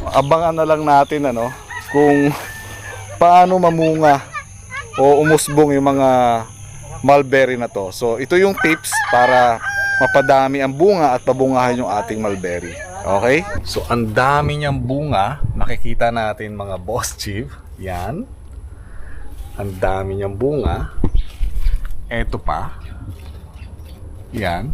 Abangan na lang natin ano kung paano mamunga o umusbong yung mga mulberry na to. So ito yung tips para mapadami ang bunga at pabungahan yung ating mulberry. Okay? So ang dami niyang bunga, makikita natin mga boss chief. Yan. Ang dami niyang bunga. Eto pa. Yan.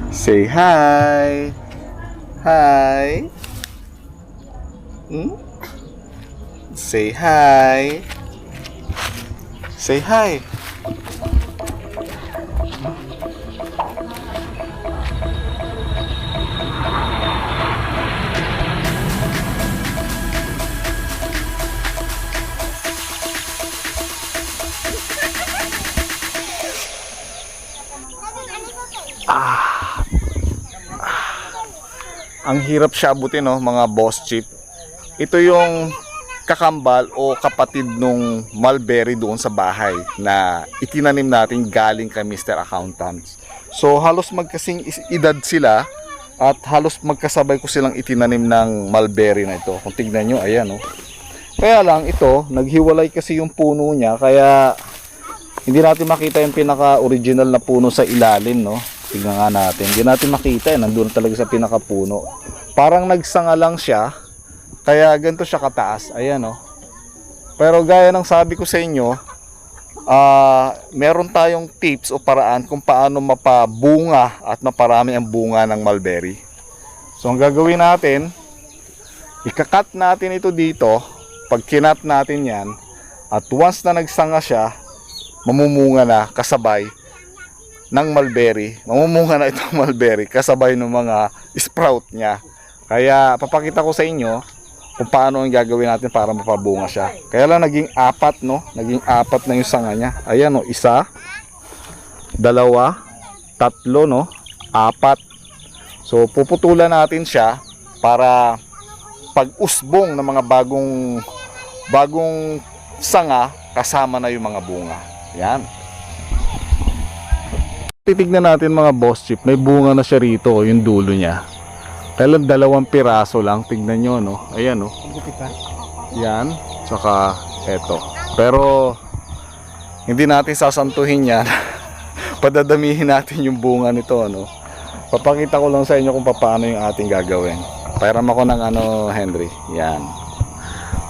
Say hi. Hi. Say hi. Say hi. Ang hirap siya abutin, no, mga boss chief. Ito yung kakambal o kapatid nung mulberry doon sa bahay na itinanim natin galing kay Mr. Accountant. So halos magkasing edad sila at halos magkasabay ko silang itinanim ng mulberry na ito. Kung tignan nyo, ayan, no. Kaya lang ito, naghiwalay kasi yung puno niya, kaya hindi natin makita yung pinaka-original na puno sa ilalim, no. Tignan nga natin. Hindi natin makita, nandun talaga sa pinaka-puno. Parang nagsanga lang siya, kaya ganito siya kataas. Ayan, no. Pero gaya ng sabi ko sa inyo, meron tayong tips o paraan kung paano mapabunga at maparami ang bunga ng mulberry. So ang gagawin natin, ikakat natin ito dito. Pag kinat natin yan, at once na nagsanga siya, mamumunga na kasabay ng mulberry. Mamumunga na itong mulberry kasabay ng mga sprout niya. Kaya papakita ko sa inyo kung paano ang gagawin natin para mapabunga siya. Kaya lang naging apat, no? Naging apat na yung sanga niya. Ayan, no? Isa, dalawa, tatlo, no? Apat. So puputulan natin siya para pag-usbong ng mga bagong sanga, kasama na yung mga bunga. Yan. Titignan natin mga boss chip, may bunga na siya rito, yung dulo niya. Kailan 2 piraso lang, tignan nyo, no? Ayan, no? Yan, tsaka eto. Pero hindi natin sasantuhin yan. Padadamihin natin yung bunga nito, no? Papakita ko lang sa inyo kung paano yung ating gagawin. Pairam ako ng Henry. Yan.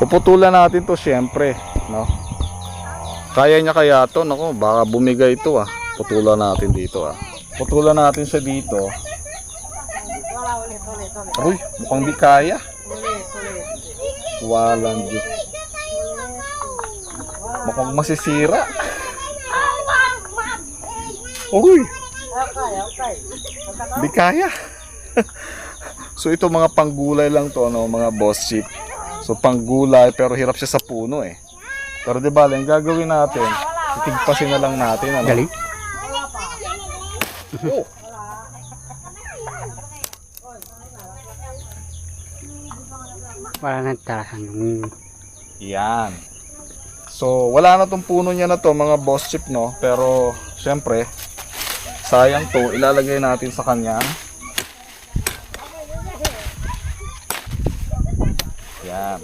Puputulan natin to syempre, no? Kaya niya kaya to, nako, baka bumigay ito, ah. Putulan natin dito, ah. Putulan natin siya dito. Uy, mukhang di kaya. Walang Diyos. Mukhang masisira. Uy, di kaya. So ito mga panggulay lang to, no, mga boss chip. So panggulay pero hirap siya sa puno, eh. Pero di ba, ang gagawin natin, titigpasin na lang natin, ano? Galing. Oh. Wala nang talasan. Yan. So wala na tong puno niya na to, mga boss chip, no. Pero syempre sayang to, ilalagay natin sa kanya. Yan.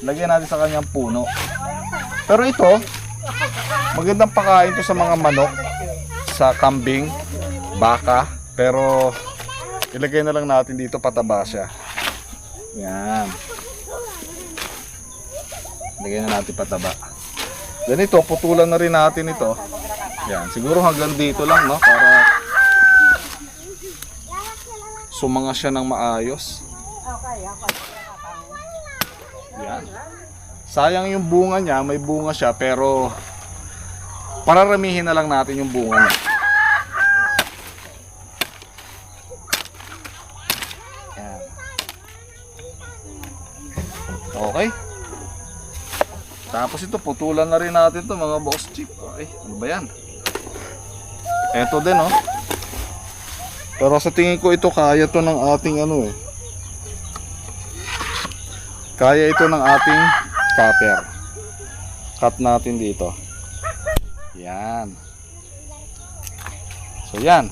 Lagyan natin sa kanyang puno. Pero ito, magandang pakain to sa mga manok, sa kambing, baka. Pero ilagay na lang natin dito, pataba siya. Yan. Lagyan na natin pataba. Ganito, putulan na rin natin ito. Yan, siguro hanggang dito lang, no, para sumanga siya ng maayos. Yan. Sayang yung bunga niya, may bunga siya, pero pararamihin na lang natin yung bunga niya. Yan. Okay. Tapos ito, putulan na rin natin to, mga boss chip. Ay, ano ba yan? Eto din, oh. Pero sa tingin ko ito, kaya to ng ating ano, eh. Kaya ito ng ating cutter. cut natin dito. Yan. So yan.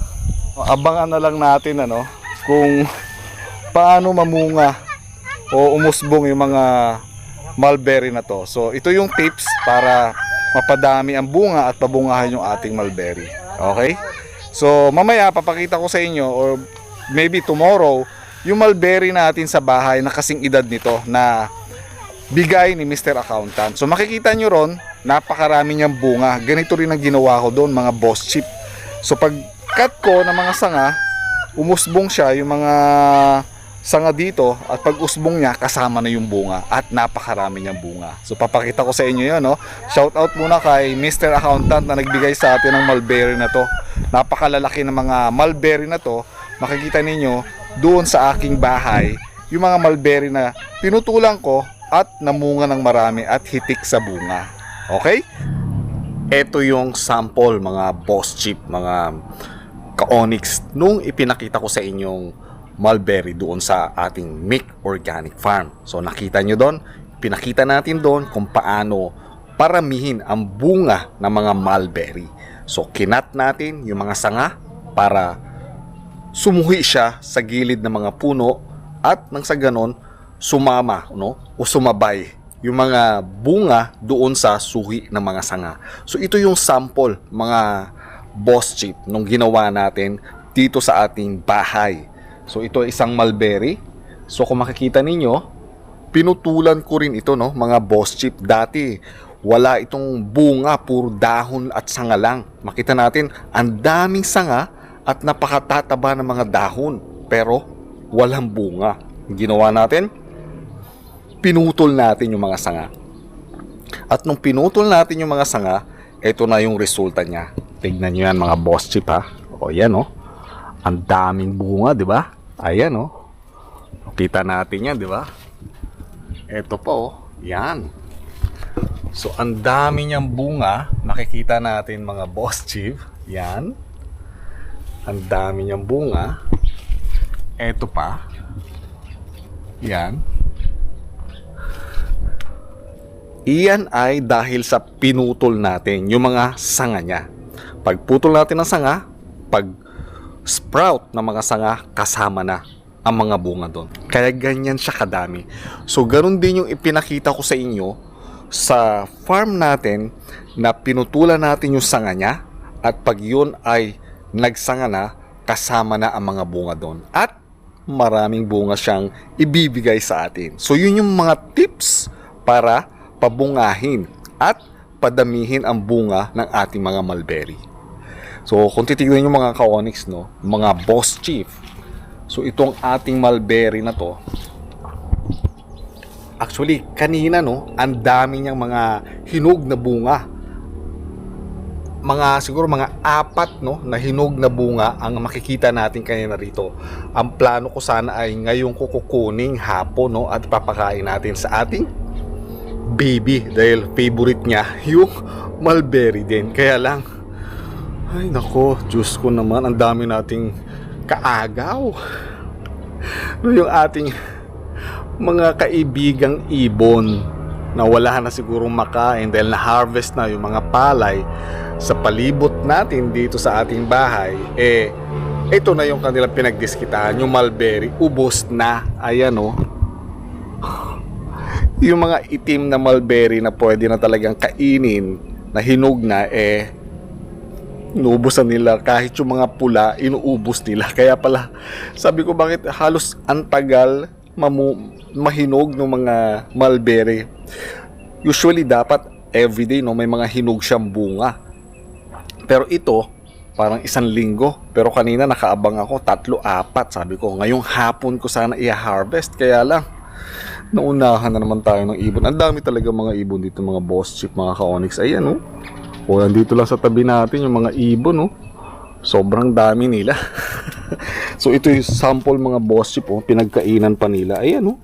Abangan na lang natin ano kung paano mamunga o umusbong yung mga mulberry na to. So ito yung tips para mapadami ang bunga at pabungahan yung ating mulberry. Okay? So mamaya papakita ko sa inyo or maybe tomorrow yung mulberry natin sa bahay na kasing edad nito na bigay ni Mr. Accountant. So makikita nyo ron, napakarami niyang bunga. Ganito rin ang ginawa ko doon, mga boss chip. So pag cut ko ng mga sanga, umusbong siya yung mga sanga dito at pag usbong niya kasama na yung bunga at napakarami niyang bunga. So papakita ko sa inyo yun, no? Shout out muna kay Mr. Accountant na nagbigay sa atin ng mulberry na to. Napakalalaki ng mga mulberry na to. Makikita ninyo doon sa aking bahay yung mga mulberry na pinutulan ko at namunga ng marami at hitik sa bunga. Okay? Ito yung sample mga boss chip, mga ka-onyx nung ipinakita ko sa inyong mulberry doon sa ating Mick Organic Farm. So nakita nyo doon, pinakita natin doon kung paano paramihin ang bunga ng mga mulberry. So kinat natin yung mga sanga para sumuhi siya sa gilid ng mga puno at nang sa ganon sumama, no? O sumabay yung mga bunga doon sa suhi ng mga sanga. So ito yung sample mga boss chip nung ginawa natin dito sa ating bahay. So ito isang mulberry. So kung makikita ninyo, pinutulan ko rin ito, no, mga boss chip. Dati wala itong bunga, puro dahon at sanga lang. Makita natin ang daming sanga at napakatataba ng mga dahon, pero walang bunga. Ginawa natin, pinutol natin yung mga sanga. At nung pinutol natin yung mga sanga, ito na yung resulta niya. Tignan nyo yan mga boss chip, ha. O yan, o. Ang daming bunga, di ba? Ayan, oh. Kita natin yan, di ba? Ito pa, oh. Yan. So, ang dami niyang bunga. Nakikita natin mga boss chip. Yan. Ang dami niyang bunga. Ito pa. Yan. Iyan ay dahil sa pinutol natin yung mga sanga niya. Pag putol natin ng sanga, pag sprout ng mga sanga, kasama na ang mga bunga doon. Kaya ganyan siya kadami. So ganun din yung ipinakita ko sa inyo sa farm natin na pinutulan natin yung sanga niya at pag yun ay nagsanga na, kasama na ang mga bunga doon. At maraming bunga siyang ibibigay sa atin. So yun yung mga tips para pabungahin at padamihin ang bunga ng ating mga mulberry. So, kung titignan nyo mga ka-onyx, no, mga boss chief. So, itong ating mulberry na to, actually, kanina, no, ang dami niyang mga hinog na bunga. Siguro mga 4, no, na hinog na bunga ang makikita natin kanina rito. Ang plano ko sana ay ngayon ko kukuning hapon, no, at papakain natin sa ating baby. Dahil favorite niya yung mulberry din. Kaya lang, ay nako, Diyos ko naman, ang dami nating kaagaw. No, yung ating mga kaibigang ibon na wala na sigurong makain dahil na-harvest na yung mga palay sa palibot natin dito sa ating bahay, ito na yung kanilang pinagdiskitahan, yung mulberry, ubos na. Ayan, oh. Yung mga itim na mulberry na pwede na talagang kainin, na hinog na, inuubos na nila. Kahit yung mga pula, inuubos nila. Kaya pala, sabi ko bakit halos antagal mahinog ng mga mulberry. Usually dapat everyday, no, may mga hinog siyang bunga. Pero ito, parang 1 linggo. Pero kanina nakaabang ako 3-4. Sabi ko, ngayong hapon ko sana i-harvest. Kaya lang, naunahan na naman tayo ng ibon. Ang dami talaga mga ibon dito, mga boss chip, mga ka-onyx. Ayan, oh. O, nandito lang sa tabi natin yung mga ibon, oh. Sobrang dami nila. So, ito yung sample mga boss chip, oh. Pinagkainan pa nila. Ayan, oh.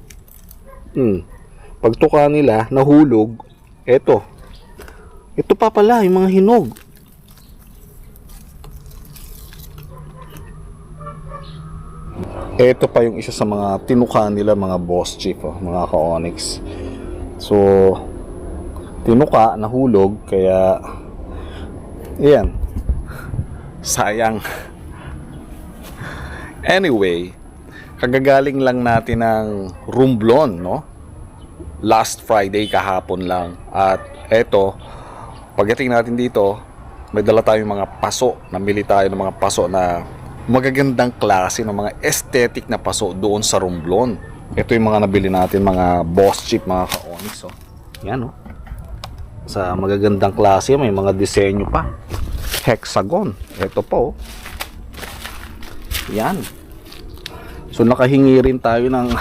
Pagtuka nila, nahulog. Ito. Ito pa pala, yung mga hinog. Ito pa yung isa sa mga tinuka nila, mga boss chip, oh, mga ka-onyx. So, tinuka, nahulog, kaya ayan, sayang. Anyway, kagagaling lang natin ng Romblon, no? Last Friday, kahapon lang. At eto, pagdating natin dito, may dala tayong mga paso. Namili tayo ng mga paso na magagandang klase, ng mga aesthetic na paso doon sa Romblon. Ito yung mga nabili natin, mga Boss Chip, mga ka-Onyx, oh. Yan, oh. Sa magagandang klase, may mga disenyo pa. Hexagon. Ito po, oh. Yan. So nakahingi rin tayo ng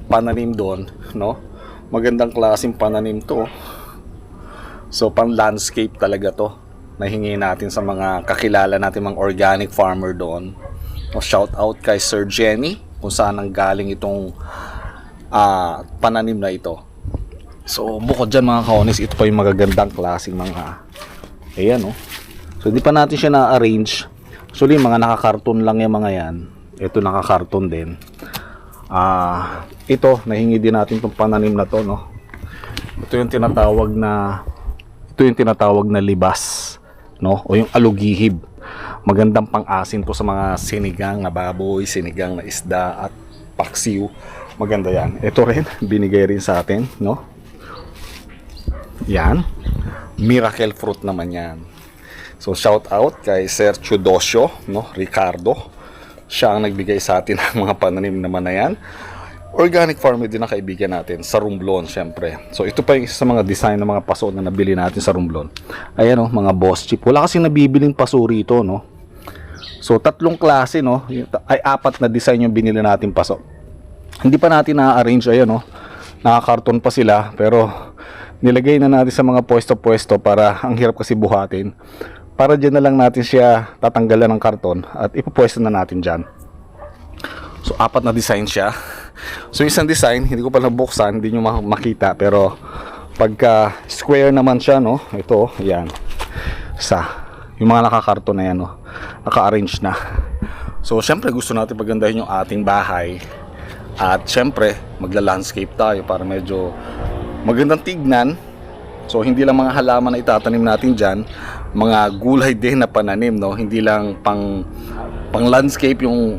pananim doon, no? Magandang klaseng pananim to. So pang landscape talaga to. Nahingi natin sa mga kakilala natin, mga organic farmer doon. No, shout out kay Sir Jenny kung saan ang galing itong pananim na ito. So bukod dyan, mga ka-Onyx, ito pa yung magagandang klaseng mga, ayan, no? So di pa natin siya na-arrange. Actually, mga nakakarton lang yung mga yan. Ito nakakarton din. Ito, nahingi din natin itong pananim na to, no? Ito yung tinatawag na libas, no? O yung alugihib. Magandang pang-asin to sa mga sinigang na baboy, sinigang na isda at paksiw. Maganda yan. Ito rin, binigay rin sa atin, no? Yan. Miracle fruit naman yan. So shout out kay Sir Chudosio, no, Ricardo. Siya ang nagbigay sa atin ng mga pananim naman na yan. Organic farmer din na kaibigan natin sa Romblon, syempre. So ito pa yung isa sa mga design ng mga paso na nabili natin sa Romblon. Ayan, oh, mga Boss Chip. Wala kasi nabibiling paso rito, no. So tatlong klase, no, ay apat na design yung binili natin paso. Hindi pa natin na-arrange, ayan, no. Nakakarton pa sila, pero nilagay na natin sa mga pwesto-pwesto para ang hirap kasi buhatin. Para dyan na lang natin siya tatanggalan ng karton at ipupwesto na natin dyan. So apat na design siya. So isang design, hindi ko pa nabuksan, hindi nyo makita, pero pagka square naman siya, no, ito, yan, yung mga nakakarton na yan, no, naka-arrange na. So syempre gusto natin pagandahin yung ating bahay. At syempre magla-landscape tayo para medyo magandang tignan. So hindi lang mga halaman na itatanim natin dyan, mga gulay din na pananim, no? Hindi lang pang landscape yung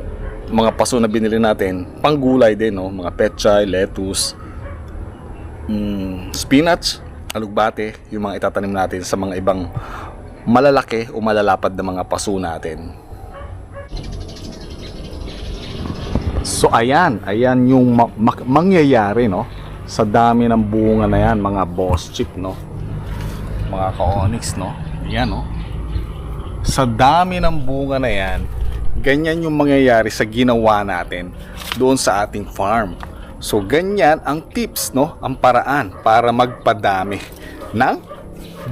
mga paso na binili natin, pang gulay din, no? Mga pechay, lettuce, spinach, alugbate, yung mga itatanim natin sa mga ibang malalaki o malalapad na mga paso natin. So ayan yung mangyayari, no? Sa dami ng bunga na yan, mga Boss Chip, no? Mga ka-Onyx, no? Yan, no? Sa dami ng bunga na yan, ganyan yung mangyayari sa ginawa natin doon sa ating farm. So ganyan ang tips, no? Ang paraan para magpadami ng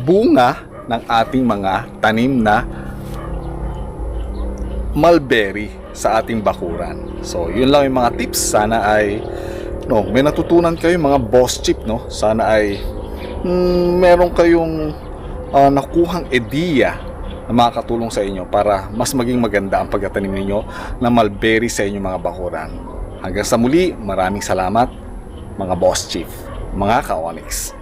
bunga ng ating mga tanim na mulberry sa ating bakuran. So yun lang yung mga tips. Sana ay may natutunan kayo, mga Boss Chip, no? Sana ay meron kayong nakuhang ideya na makakatulong sa inyo para mas maging maganda ang pagtatanim ninyo ng mulberry sa inyong mga bakuran. Hanggang sa muli, maraming salamat, mga Boss Chip, mga ka-Onyx.